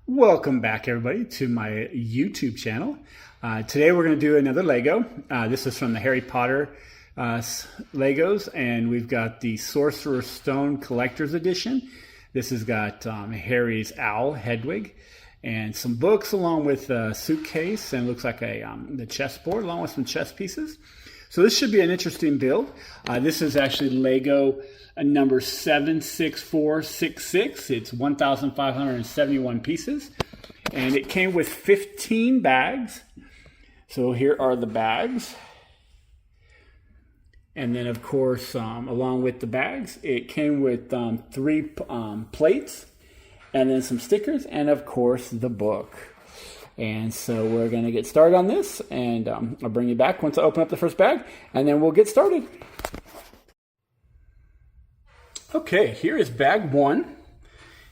Welcome back, everybody, to my YouTube channel. Today we're going to do another Lego. This is from the Harry Potter Legos, and we've got the Sorcerer Stone Collector's Edition. This has got Harry's owl, Hedwig, and some books along with a suitcase, and looks like the chessboard along with some chess pieces. So this should be an interesting build. This is actually Lego number 76466. It's 1,571 pieces. And it came with 15 bags. So here are the bags. And then, of course, along with the bags, it came with 3 plates, and then some stickers, and of course, the book. And so we're going to get started on this, and I'll bring you back once I open up the first bag, and then we'll get started. Okay, here is bag 1.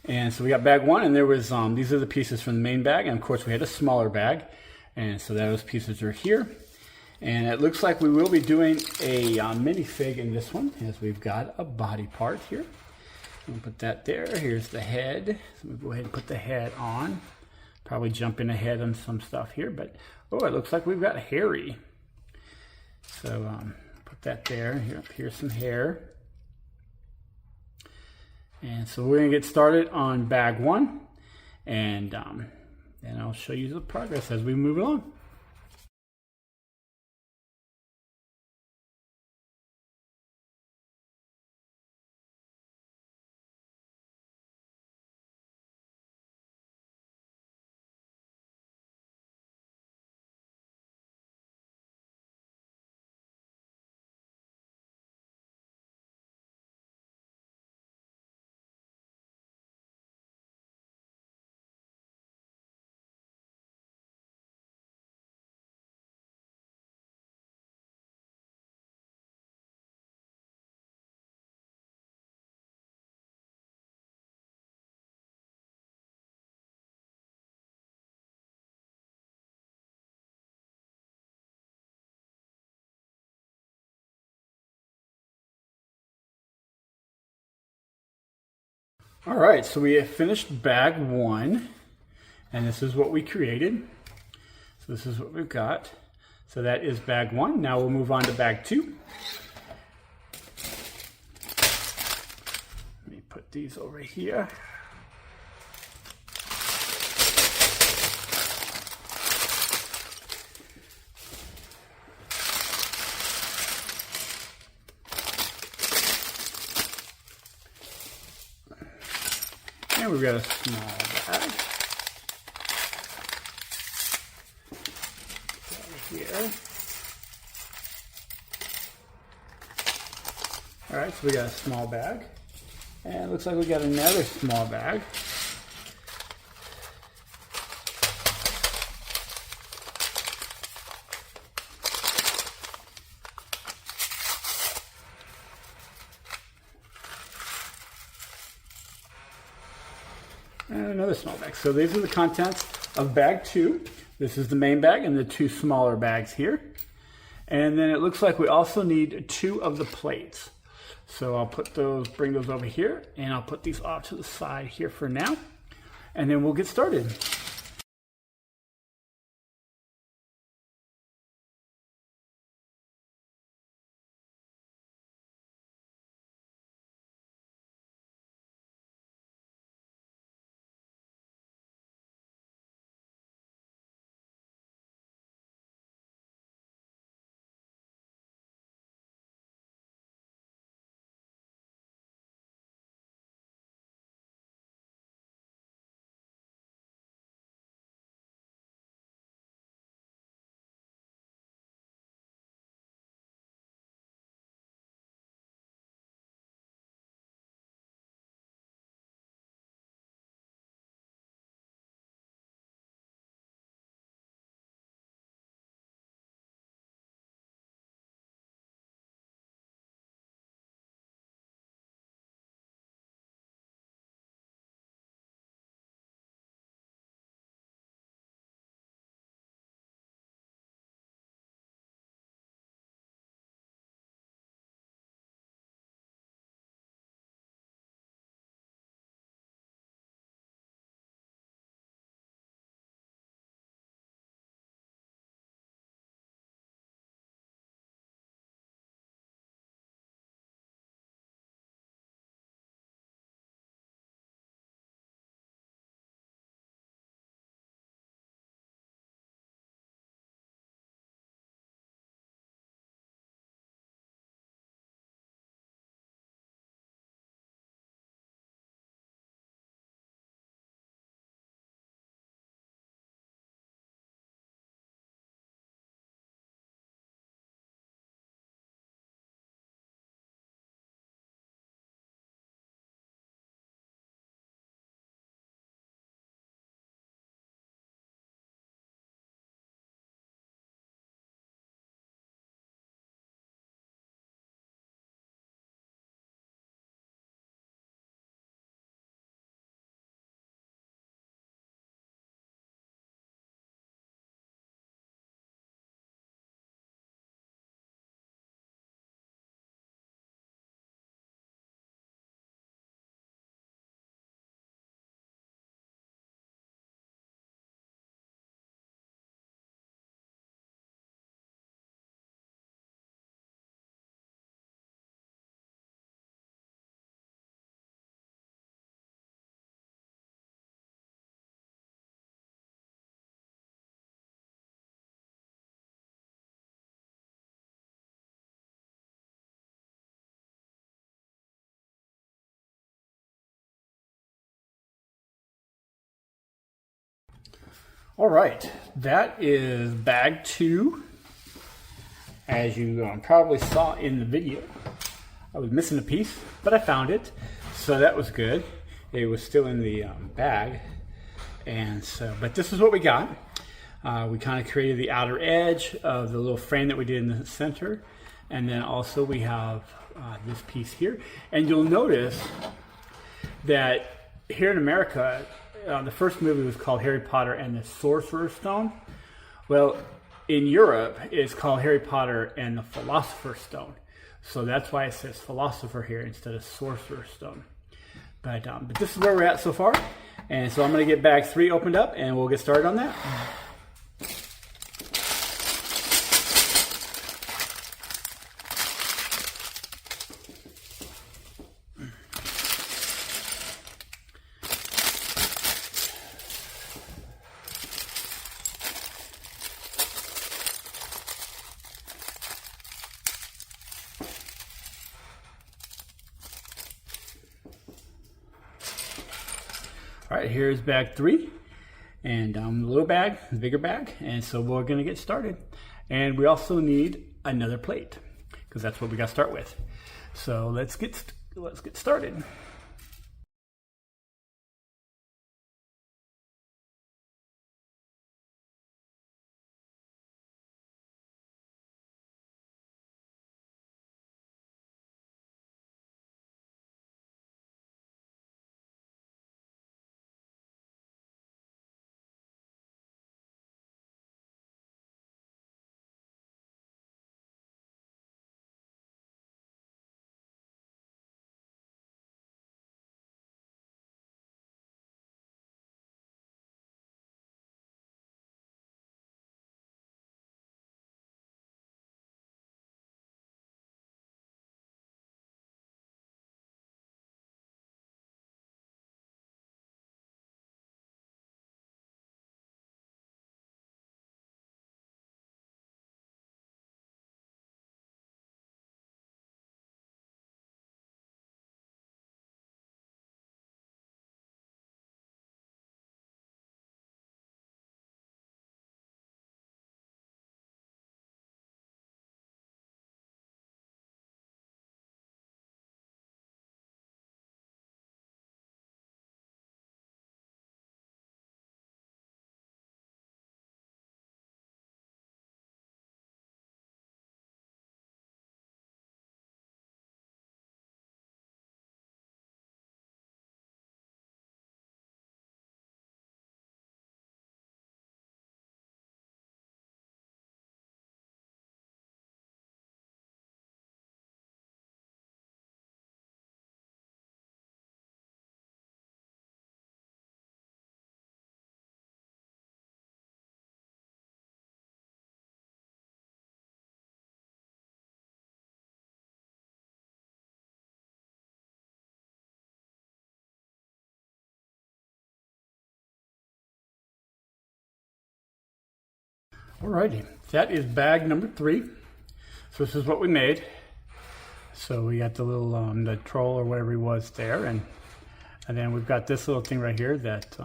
And so we got bag 1, and there was, these are the pieces from the main bag, and of course we had a smaller bag. And so those pieces are here. And it looks like we will be doing a minifig in this one, as we've got a body part here. We'll put that there. Here's the head. So we'll go ahead and put the head on. Probably jumping ahead on some stuff here, but oh, it looks like we've got Harry. So put that there. Here's some hair. And so we're gonna get started on bag 1, and then I'll show you the progress as we move along. All right, so we have finished bag 1, and this is what we created. So this is what we've got. So that is bag 1. Now we'll move on to bag 2. Let me put these over here. And we've got a small bag. Here. All right, so we got a small bag, and it looks like we got another small bag. And another small bag. So these are the contents of bag 2. This is the main bag and the 2 smaller bags here. And then it looks like we also need 2 of the plates. So I'll put those, bring those over here, and I'll put these off to the side here for now. And then we'll get started. All right, that is bag 2. As you probably saw in the video, I was missing a piece, but I found it, so that was good. It was still in the bag, and so, but this is what we got. We kind of created the outer edge of the little frame that we did in the center, and then also we have this piece here. And you'll notice that here in America, the first movie was called Harry Potter and the Sorcerer's Stone. Well, in Europe, it's called Harry Potter and the Philosopher's Stone. So that's why it says Philosopher here instead of Sorcerer's Stone. But this is where we're at so far. And so I'm going to get bag 3 opened up and we'll get started on that. All right, here's bag 3, and the little bag, the bigger bag, and so we're gonna get started. And we also need another plate, because that's what we gotta start with. So let's get started. Alrighty, that is bag number 3. So this is what we made. So we got the little the troll or whatever he was there, and then we've got this little thing right here that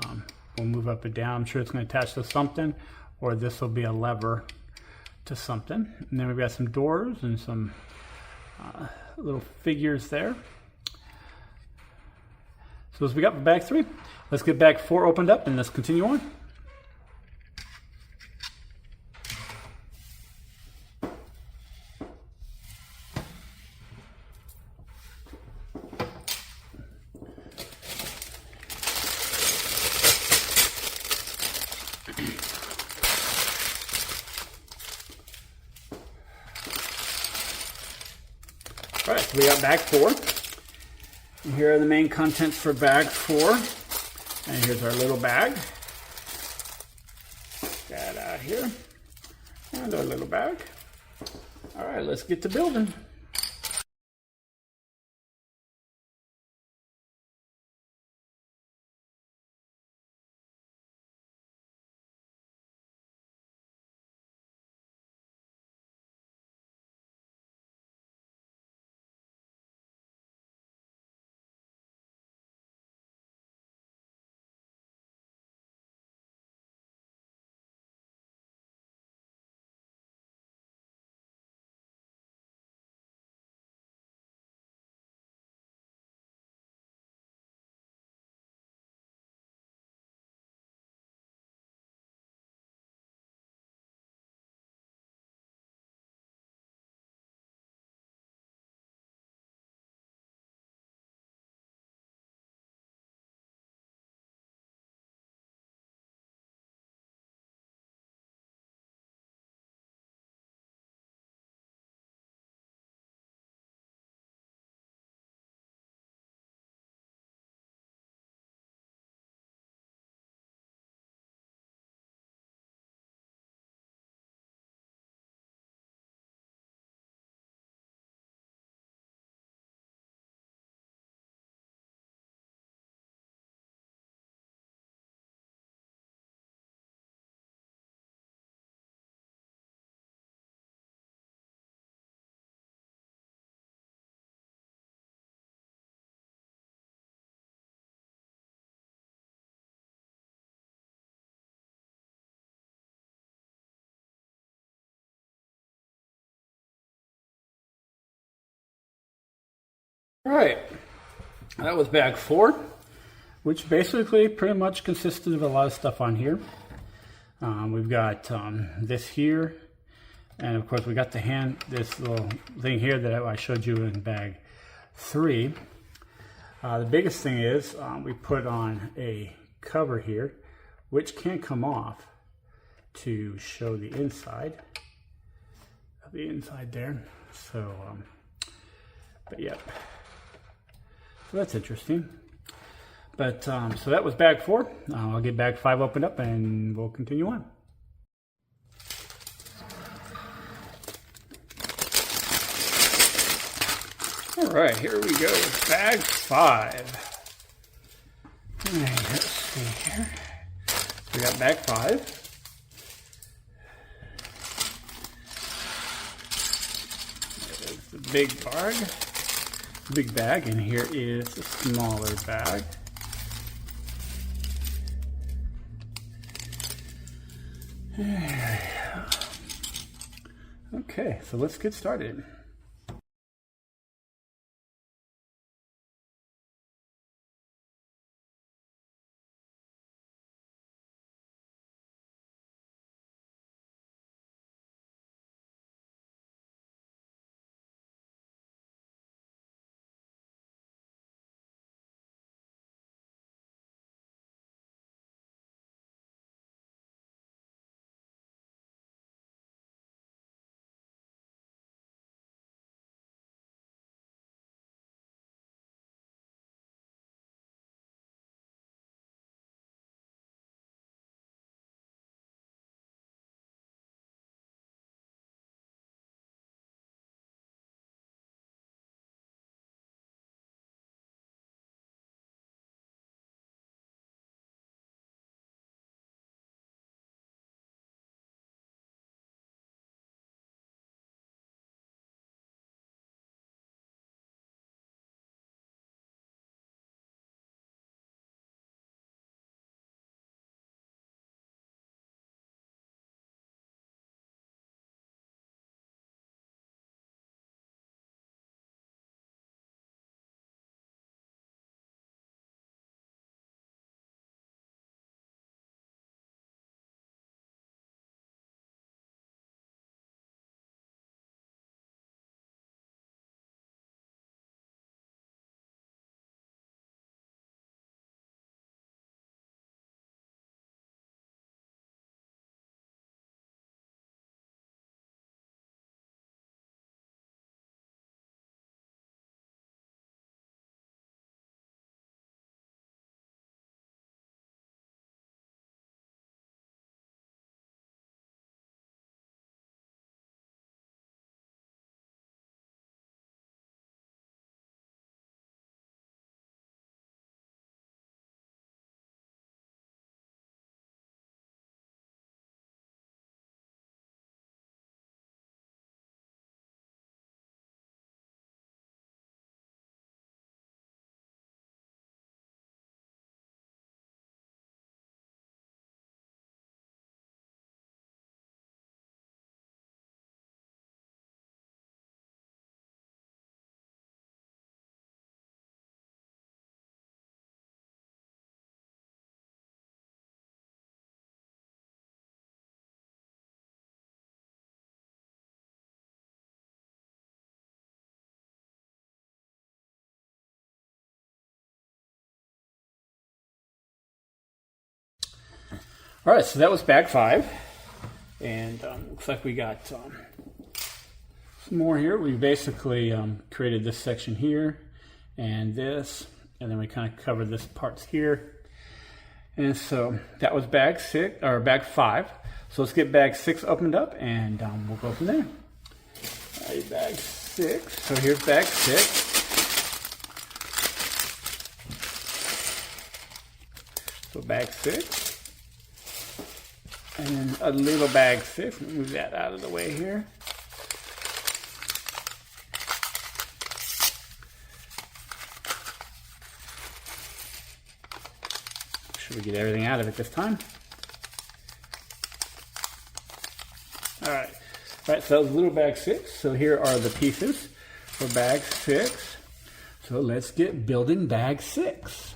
we'll move up and down. I'm sure it's going to attach to something, or this will be a lever to something. And then we've got some doors and some little figures there. So as we got for bag 3, let's get bag 4 opened up and let's continue on. All right, so we got bag 4. And here are the main contents for bag 4. And here's our little bag. That out here. And our little bag. All right, let's get to building. All right, that was bag 4, which basically pretty much consisted of a lot of stuff on here. We've got this here, and of course we got this little thing here that I showed you in bag 3. The biggest thing is we put on a cover here, which can come off to show the inside there. So, but yeah, so that's interesting. But so that was bag 4. I'll get bag 5 opened up and we'll continue on. All right, here we go with bag 5. All right, let's see here. We got bag 5. There's the big bag, and here is the smaller bag. Okay, so let's get started. All right, so that was bag 5, and looks like we got some more here. We basically created this section here and this, and then we kind of covered this parts here. And so that was bag 6 or bag 5. So let's get bag 6 opened up, and we'll go from there. All right, bag 6. So here's bag 6. So bag 6. And then a little bag 6. Move that out of the way here. Make sure we get everything out of it this time. All right. All right, so that was little bag 6. So here are the pieces for bag 6. So So let's get building bag 6.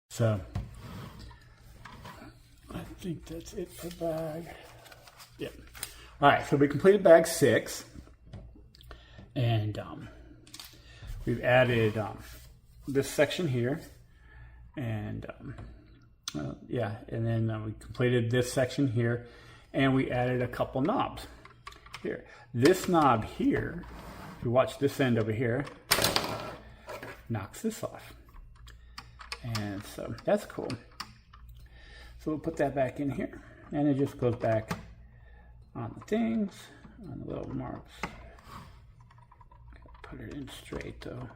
So I think that's it for bag. Yeah. All right, so we completed bag 6, and we've added this section here, and yeah, and then we completed this section here, and we added a couple knobs here. This knob here, if you watch this end over here, knocks this off. And so that's cool. So we'll put that back in here. And it just goes back on the things, on the little marks. Put it in straight though.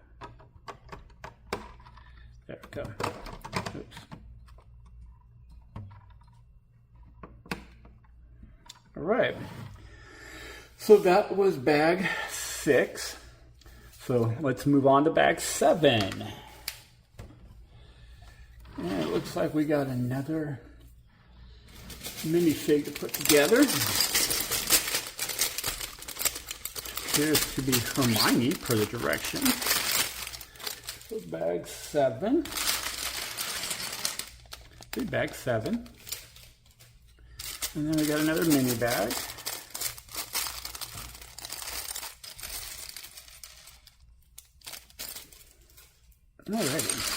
There we go. Oops. All right. So that was bag 6. So let's move on to bag 7. And it looks like we got another minifig to put together. Appears to be Hermione per the directions. So bag 7. Bag 7. And then we got another mini bag. Alrighty.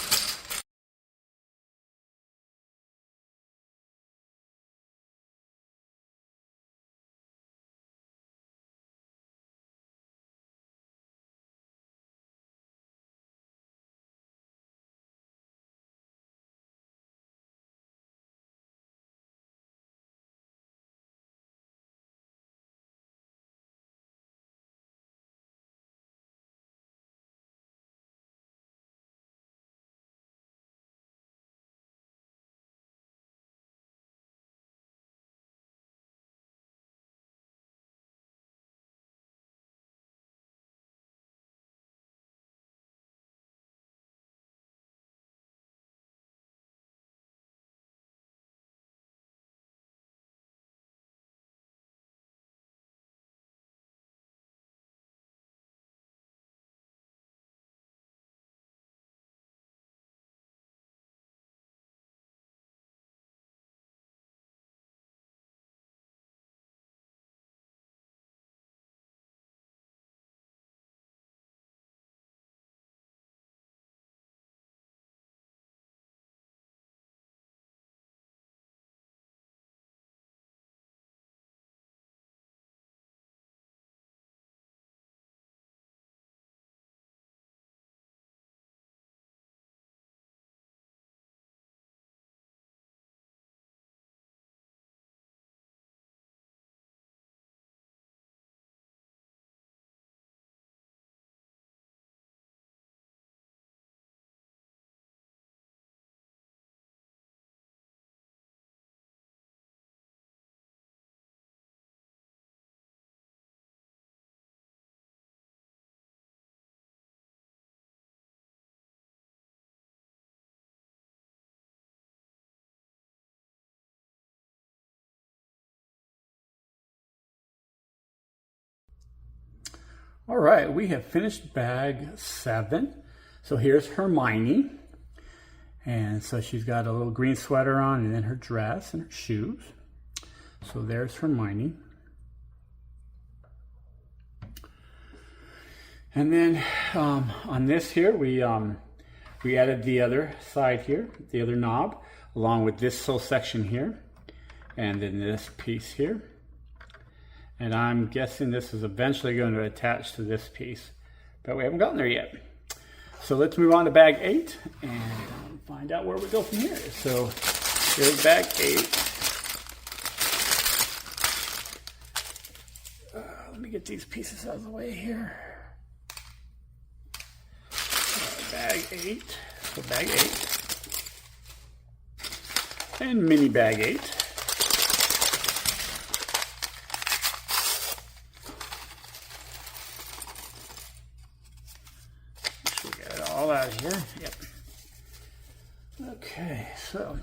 All right, we have finished bag 7. So here's Hermione. And so she's got a little green sweater on, and then her dress and her shoes. So there's Hermione. And then on this here, we added the other side here, the other knob, along with this whole section here, and then this piece here. And I'm guessing this is eventually going to attach to this piece, but we haven't gotten there yet. So let's move on to bag 8 and find out where we go from here. So here's bag 8. Let me get these pieces out of the way here. Bag 8, so bag 8, and mini bag 8. We got it all out of here. Yep. Okay, so.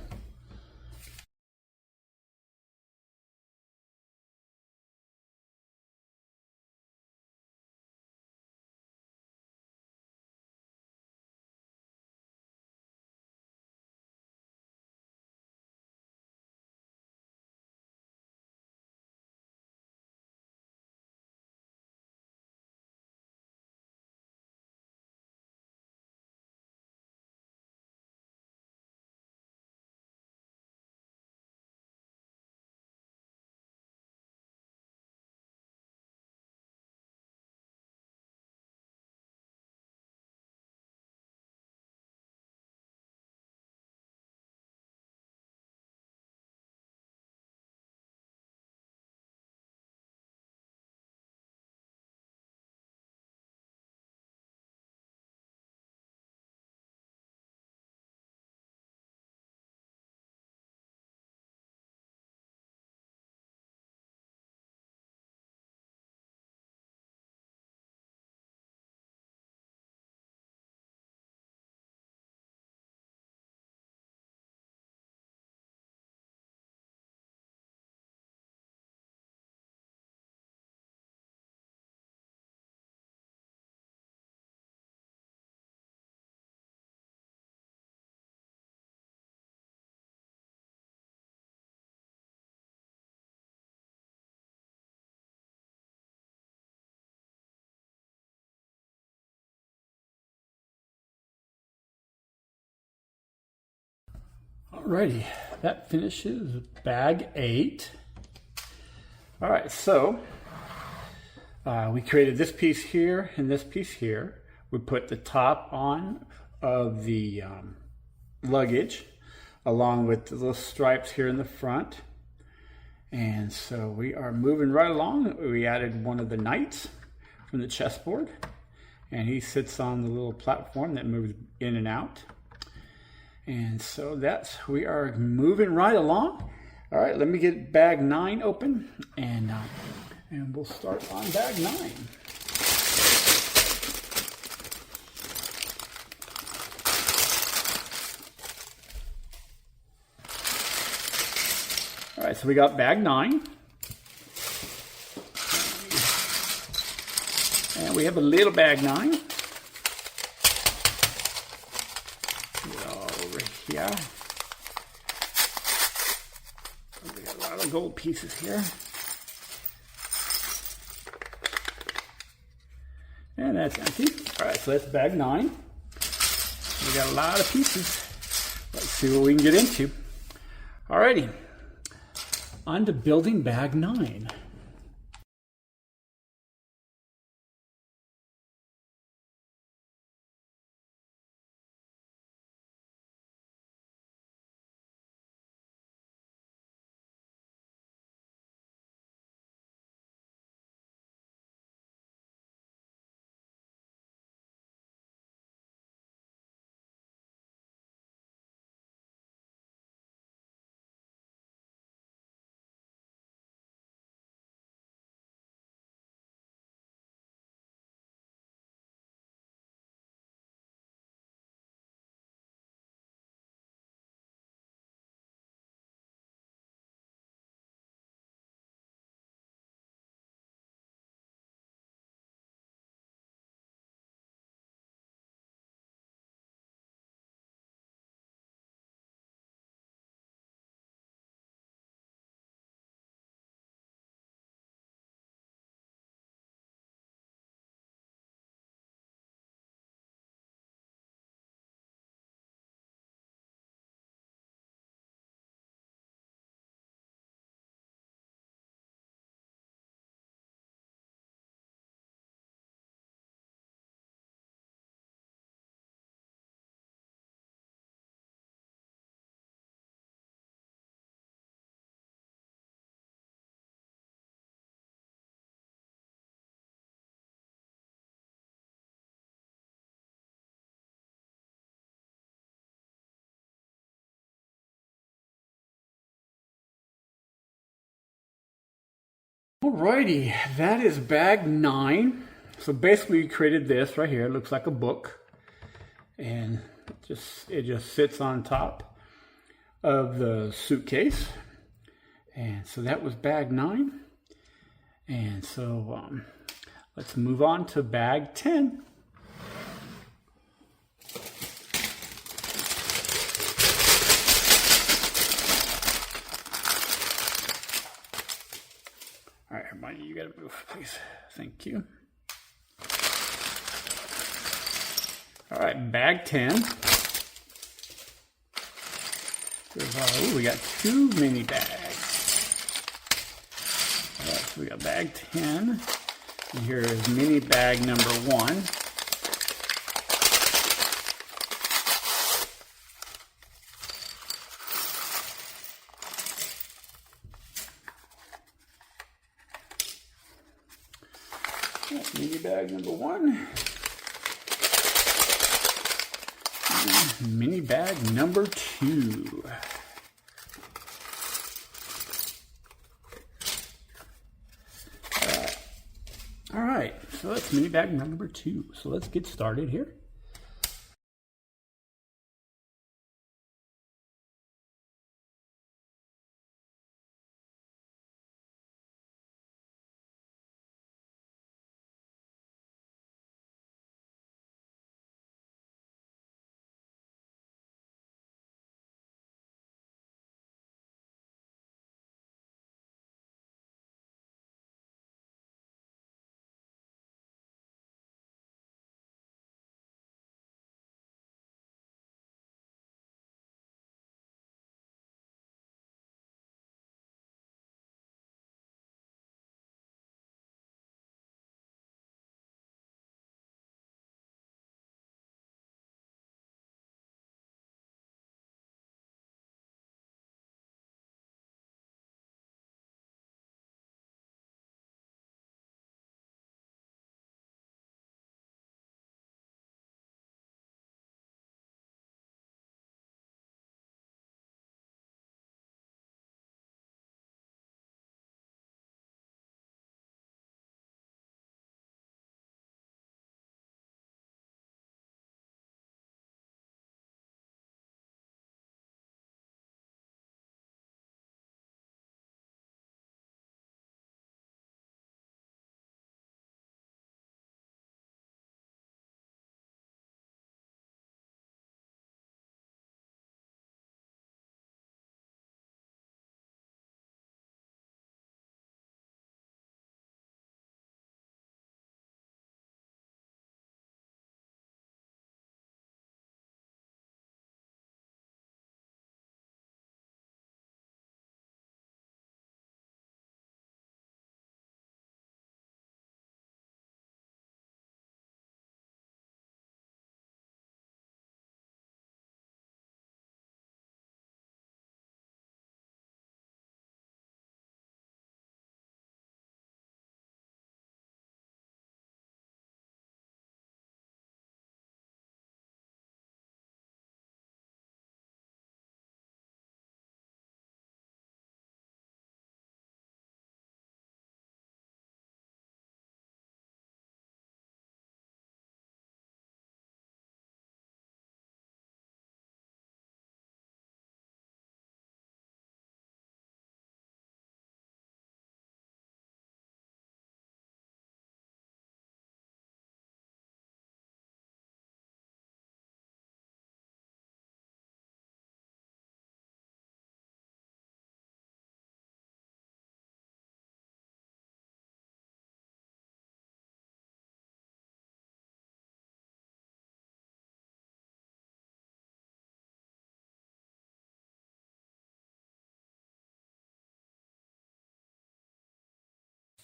Alrighty, that finishes bag 8. All right, so we created this piece here and this piece here. We put the top on of the luggage along with the little stripes here in the front. And so we are moving right along. We added one of the knights from the chessboard, and he sits on the little platform that moves in and out. And so we are moving right along. All right, let me get bag 9 open, and we'll start on bag 9. All right, so we got bag 9. And we have a little bag 9. Yeah, we got a lot of gold pieces here, and that's empty. All right, so that's bag 9. We got a lot of pieces. Let's see what we can get into. Alrighty, on to building bag 9. Alrighty, that is bag 9. So basically we created this right here. It looks like a book. And it just sits on top of the suitcase. And so that was bag 9. And so let's move on to bag 10. All right, everybody, you gotta move, please. Thank you. All right, bag 10. Ooh, we got 2 mini bags. All right, so we got bag 10. And here is mini bag number 1. Mini bag number 1. And mini bag number 2. All right, so that's mini bag number 2. So let's get started here.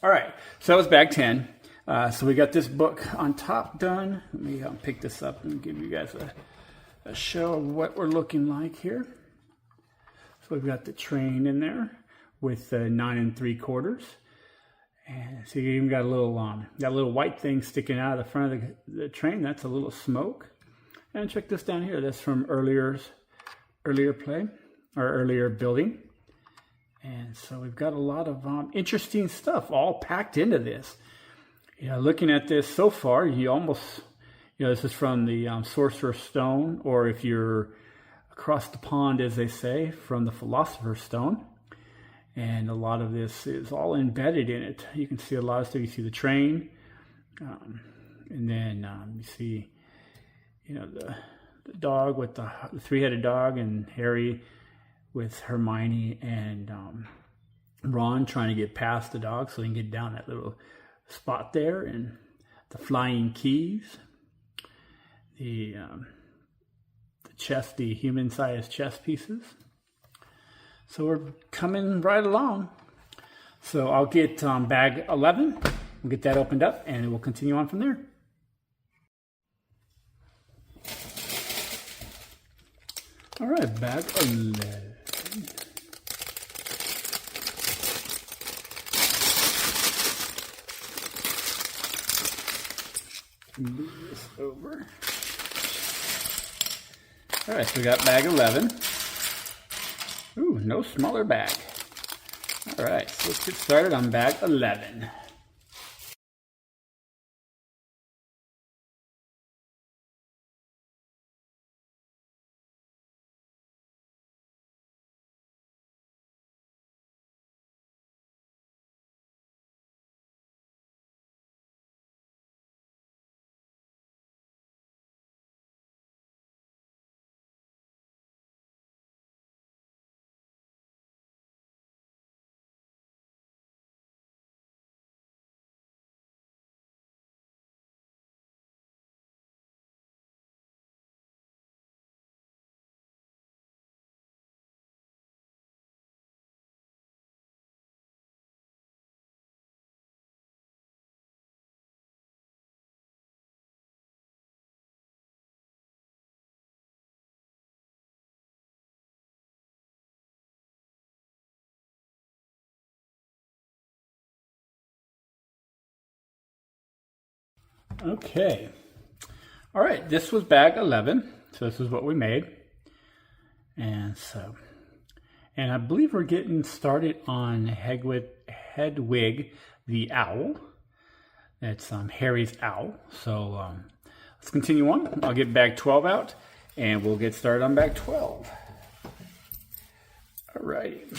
All right, so that was bag 10. So we got this book on top done. Let me pick this up and give you guys a show of what we're looking like here. So we've got the train in there with 9 3/4. And so you even got a little white thing sticking out of the front of the train. That's a little smoke. And check this down here. That's from earlier play or earlier building. And so we've got a lot of interesting stuff all packed into this. Yeah, looking at this so far, you almost, this is from the Sorcerer Stone, or if you're across the pond, as they say, from the Philosopher's Stone. And a lot of this is all embedded in it. You can see a lot of stuff. You see the train, and then you see, the dog with the three-headed dog, and Harry with Hermione and Ron trying to get past the dog so they can get down that little spot there, and the flying keys, the chest, the human-sized chess pieces. So we're coming right along. So I'll get bag 11. We'll get that opened up, and we'll continue on from there. All right, bag 11. Move this over. All right, so we got bag 11. Ooh, no smaller bag. All right, so let's get started on bag 11. Okay. All right, this was bag 11. So this is what we made. And I believe we're getting started on Hedwig the owl. That's Harry's owl. So let's continue on. I'll get bag 12 out, and we'll get started on bag 12. All right.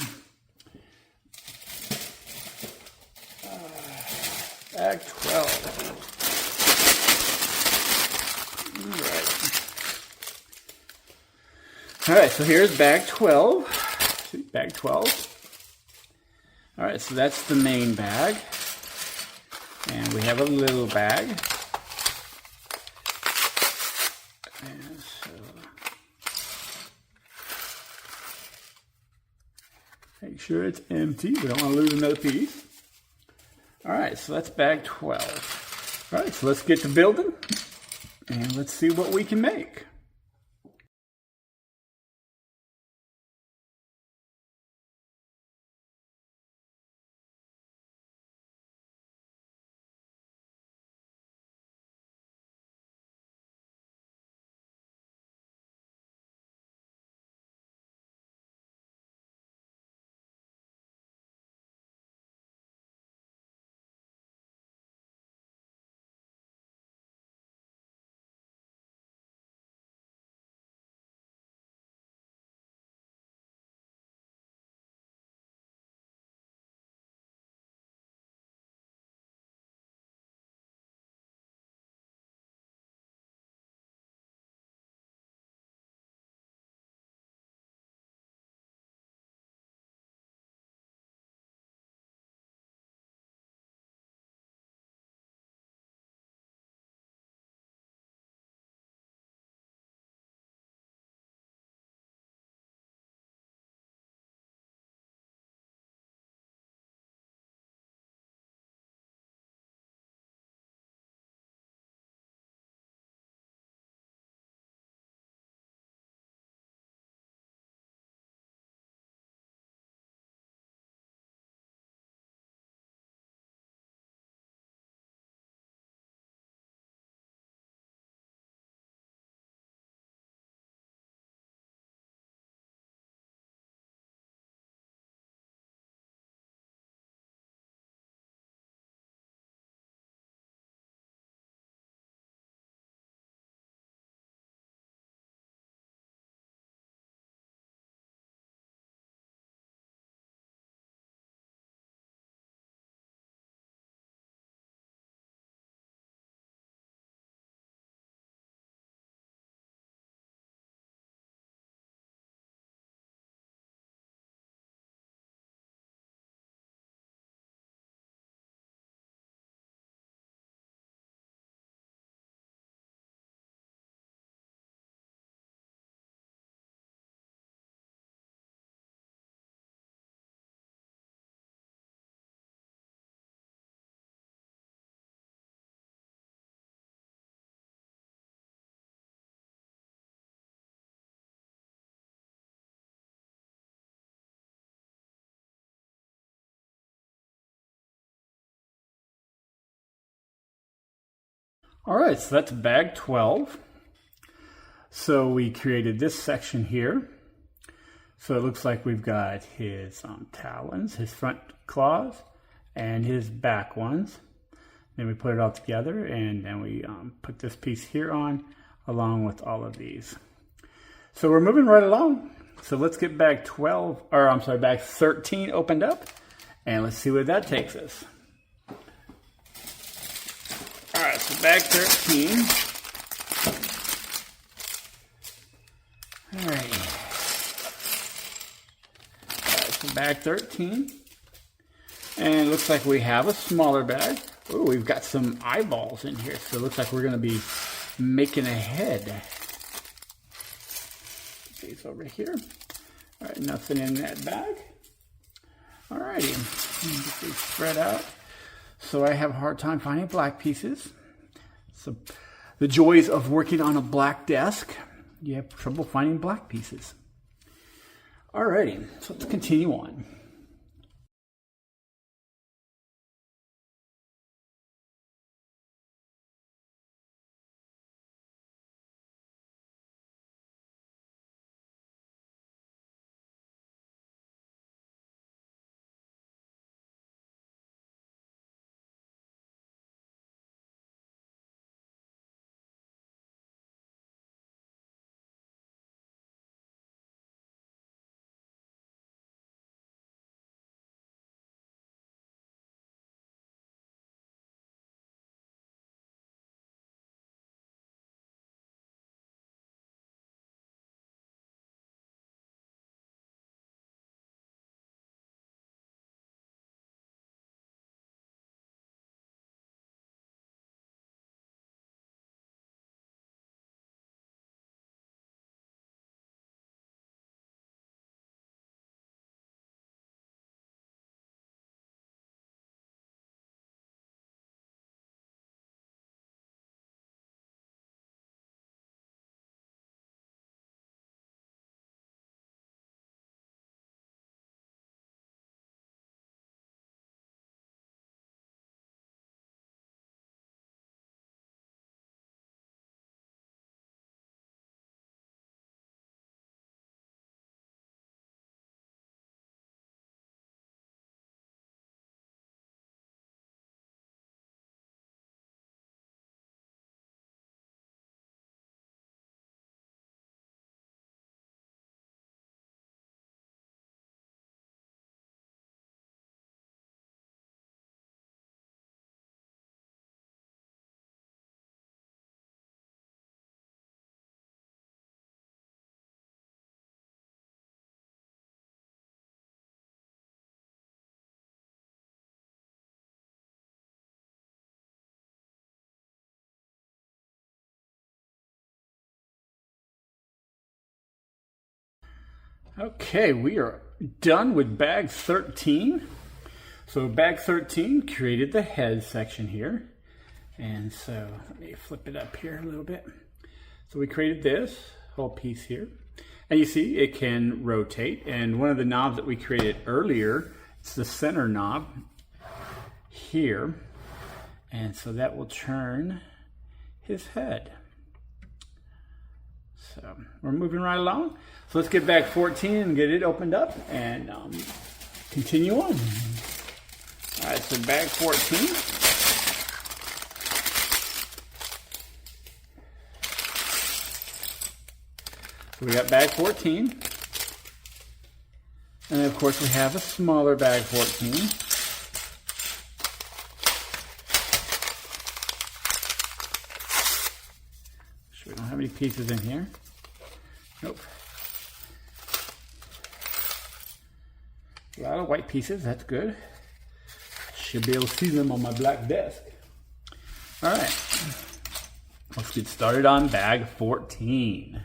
Bag 12. All right, so here's bag 12. See, bag 12. All right, so that's the main bag. And we have a little bag. And so make sure it's empty. We don't want to lose another piece. All right, so that's bag 12. All right, so let's get to building, and let's see what we can make. All right, so that's bag 12. So we created this section here. So it looks like we've got his talons, his front claws, and his back ones. Then we put it all together, and then we put this piece here on, along with all of these. So we're moving right along. So let's get bag 12, or I'm sorry, bag 13 opened up, and let's see where that takes us. All right, so bag 13. All right. So bag 13. And it looks like we have a smaller bag. Oh, we've got some eyeballs in here. So it looks like we're going to be making a head. These over here. All right, nothing in that bag. All righty. Get these spread out. So I have a hard time finding black pieces. So the joys of working on a black desk, you have trouble finding black pieces. Alrighty, so let's continue on. Okay, we are done with bag 13. So bag 13 created the head section here. And so let me flip it up here a little bit. So we created this whole piece here. And you see it can rotate. And one of the knobs that we created earlier, it's the center knob here. And so that will turn his head. So we're moving right along. So let's get back 14 and get it opened up and continue on. All right, so bag 14. So we got bag 14. And of course we have a smaller bag 14. So we don't have any pieces in here. Nope. A lot of white pieces, that's good. Should be able to see them on my black desk. All right, let's get started on bag 14.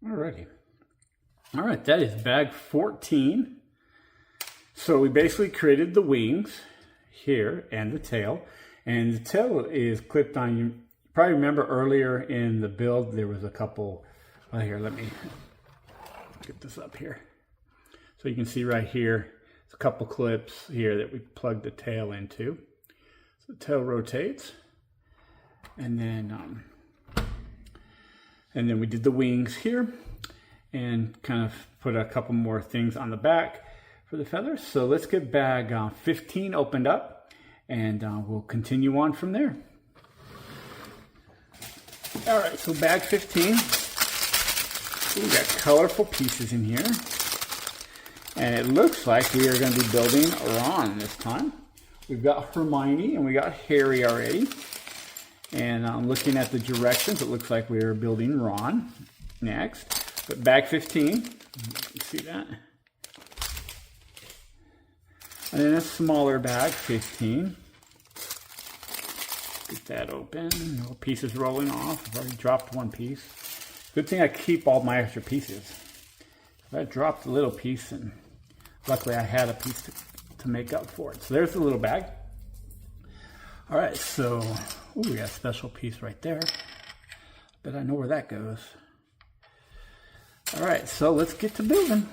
Alrighty. All right, that is bag 14. So we basically created the wings here and the tail. And the tail is clipped on. You probably remember earlier in the build there was a couple. Well, here, let me get this up here. So you can see right here, there's a couple clips here that we plugged the tail into. So the tail rotates. And then we did the wings here. And kind of put a couple more things on the back for the feathers. So let's get bag 15 opened up, and we'll continue on from there. All right, so bag 15. We got colorful pieces in here. And it looks like we are going to be building Ron this time. We've got Hermione and we got Harry already. And looking at the directions, it looks like we are building Ron next. But bag 15, you can see that. And then a smaller bag, 15. Get that open. No pieces rolling off. I've already dropped one piece. Good thing I keep all my extra pieces. I dropped a little piece, and luckily I had a piece to make up for it. So there's the little bag. All right, so we got a special piece right there. Bet I know where that goes. All right, so let's get to building.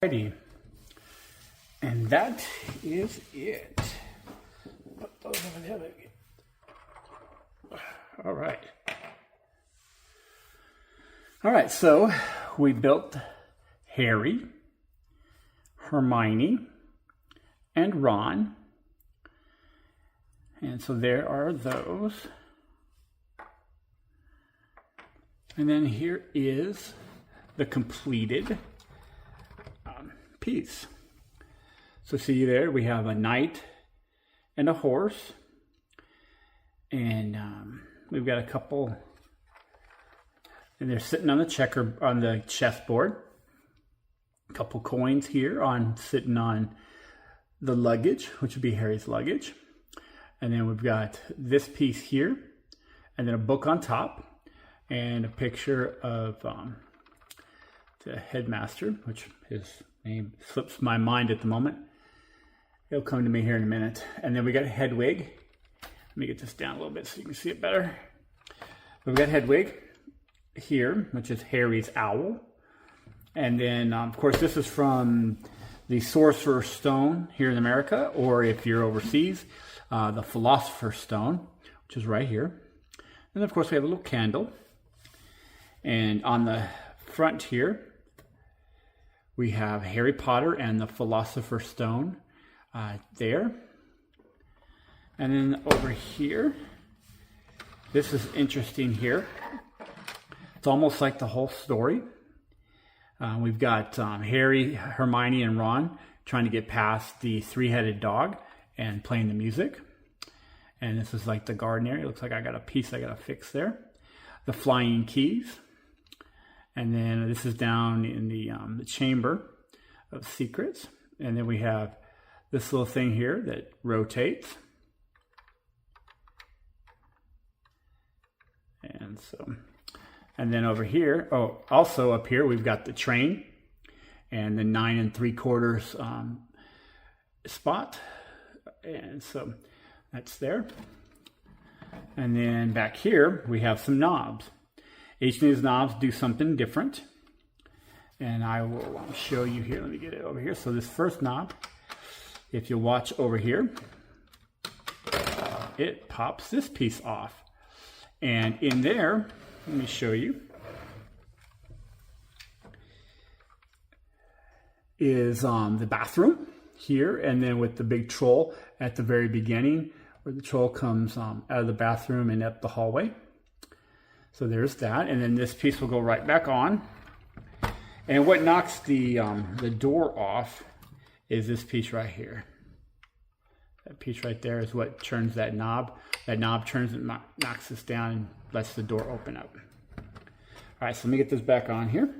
Alrighty, and that is it. Put those over there. All right. All right, so we built Harry, Hermione, and Ron. And so there are those. And then here is the completed piece. So see there, we have a knight and a horse. And we've got a couple, and they're sitting on the chessboard. A couple coins here sitting on the luggage, which would be Harry's luggage. And then we've got this piece here, and then a book on top, and a picture of the headmaster, which his name slips my mind at the moment. It'll come to me here in a minute. And then we got Hedwig. Let me get this down a little bit so you can see it better. We've got Hedwig here, which is Harry's owl. And then, of course, this is from the Sorcerer Stone here in America, or if you're overseas, the Philosopher's Stone, which is right here. And of course, we have a little candle. And on the front here, we have Harry Potter and the Philosopher's Stone there. And then over here, this is interesting here. It's almost like the whole story. We've got Harry, Hermione, and Ron trying to get past the three-headed dog and playing the music. And this is like the garden area. It looks like I got a piece I got to fix there. The flying keys. And then this is down in the chamber of secrets. And then we have this little thing here that rotates. And then over here, also up here, we've got the train and the 9 3/4 spot. And so that's there. And then back here, we have some knobs. Each of these knobs do something different. And I will show you here. Let me get it over here. So this first knob, if you watch over here, it pops this piece off. And in there, let me show you, is the bathroom here, and then with the big troll at the very beginning, where the troll comes out of the bathroom and up the hallway. So there's that, and then this piece will go right back on. And what knocks the door off is this piece right here. That piece right there is what turns that knob. That knob turns and knocks this down and lets the door open up. All right, so let me get this back on here.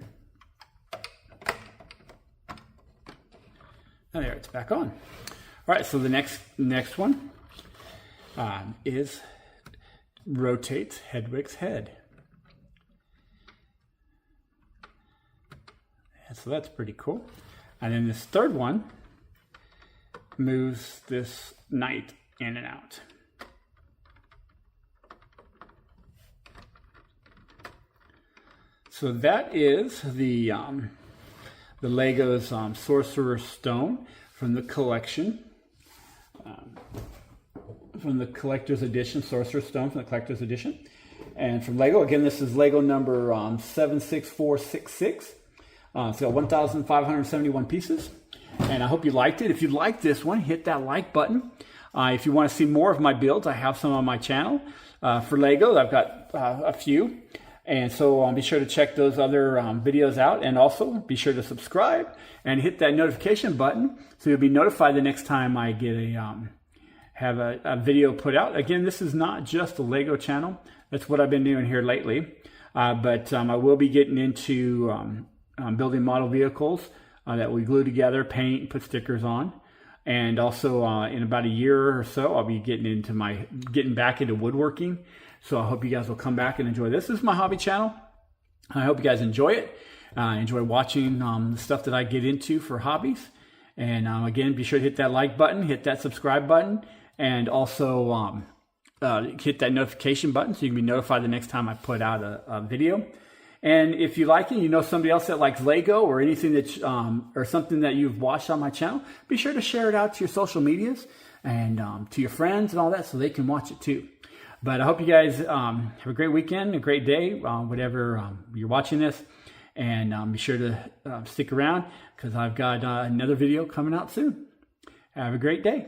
And there, it's back on. All right, so the next one is rotates Hedwig's head. And so that's pretty cool. And then this third one moves this knight in and out. So that is the Lego's Sorcerer's Stone from the collection, from the collector's edition, Sorcerer's Stone from the collector's edition. And from Lego, again, this is Lego number 76466. It's got 1,571 pieces. And I hope you liked it. If you liked this one, hit that like button. If you want to see more of my builds, I have some on my channel. For Lego, I've got a few. And so be sure to check those other videos out. And also be sure to subscribe and hit that notification button so you'll be notified the next time I get have a video put out. Again, this is not just a Lego channel. That's what I've been doing here lately. But I will be getting into building model vehicles that we glue together, paint, put stickers on. And also in about a year or so, I'll be getting back into woodworking. So I hope you guys will come back and enjoy this. This is my hobby channel. I hope you guys enjoy it. Enjoy watching the stuff that I get into for hobbies. And again, be sure to hit that like button, hit that subscribe button, and also hit that notification button so you can be notified the next time I put out a video. And if you like it, you know somebody else that likes Lego or anything that or something that you've watched on my channel, be sure to share it out to your social medias and to your friends and all that so they can watch it too. But I hope you guys have a great weekend, a great day, whatever you're watching this. And be sure to stick around because I've got another video coming out soon. Have a great day.